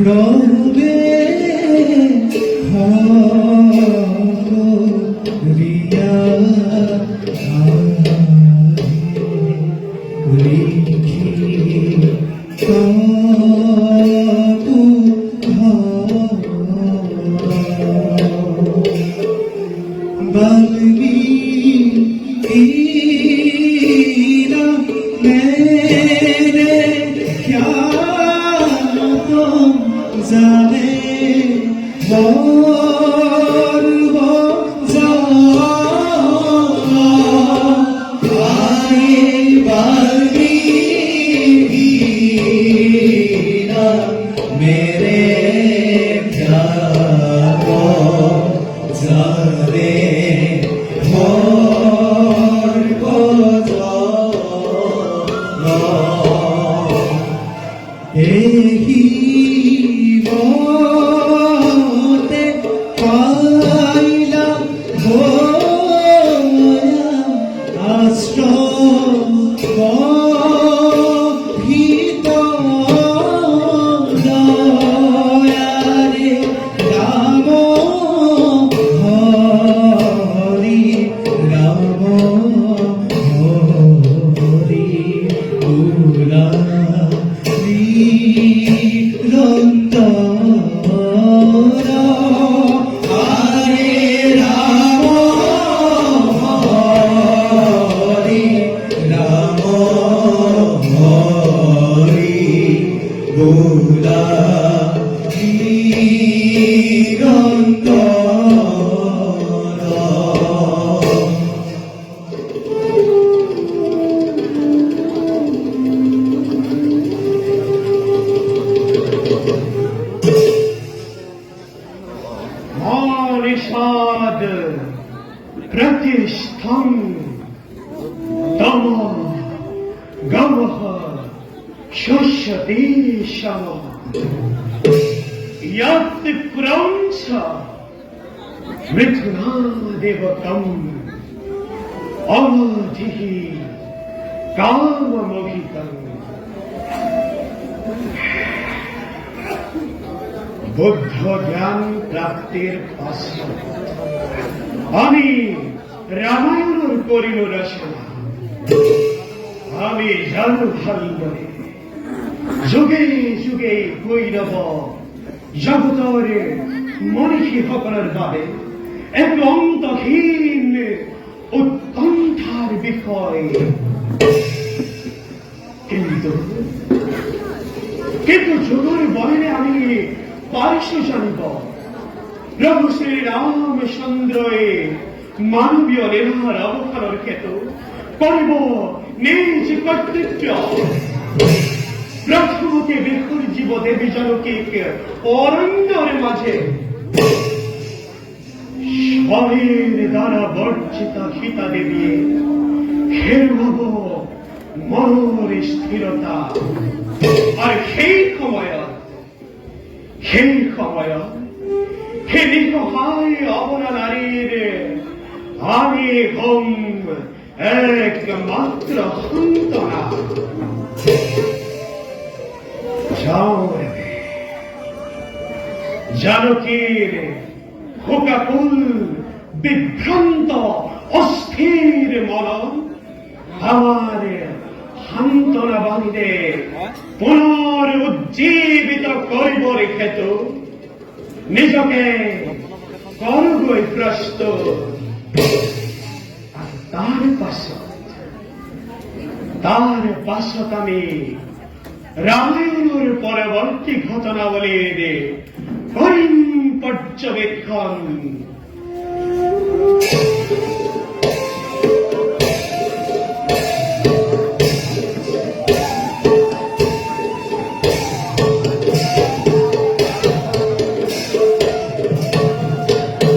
প্রভে রিয়া লিখি जाने मोर हो आई बारी मेरे प्यार को जाने मोर को यही प्रतिष्ठम तम गमः शुष्यति शम यत् क्रंच मिथुनादेवतम अवधिः काममोहितम् बुद्ध ज्ञान प्राप्तिर पाशे আমি রামায়ণের করিল রচনা আমি জানু ভালরে যুগে যুগে গৈরব জগতরে মনীষী সকলের বাবে এক অন্তহীন উৎকণ্ঠার বিষয় কিন্তু যুগের বলে আমি পারিশ্য জানিব প্রভু শ্রী রামচন্দ্রে মানবীয় লীলার অবতারের ক্ষেত্র করিব নিজ কর্তৃত্ব প্রথমতে বিসর্জীব দেবী জনকে অরণ্যের মাঝে স্বরের দ্বারা বর্জিত সীতা দেবী খেলব মনের স্থিরতা আর সেই সময় হে নিঃসহায় অবলা নারীর আমি হম একমাত্র সন্তানা জানকীর শোকাকুল বিভ্রান্ত অস্থির মন আমার সান্ত্বনা বাণীতে পুনরুজ্জীবিত করিবৰ হেতু নিজকে করবই প্রস্তুত। তার পাছত আমি রামায়ণের পরবর্তী ঘটনাবলীর করিম পর্যবেক্ষণ।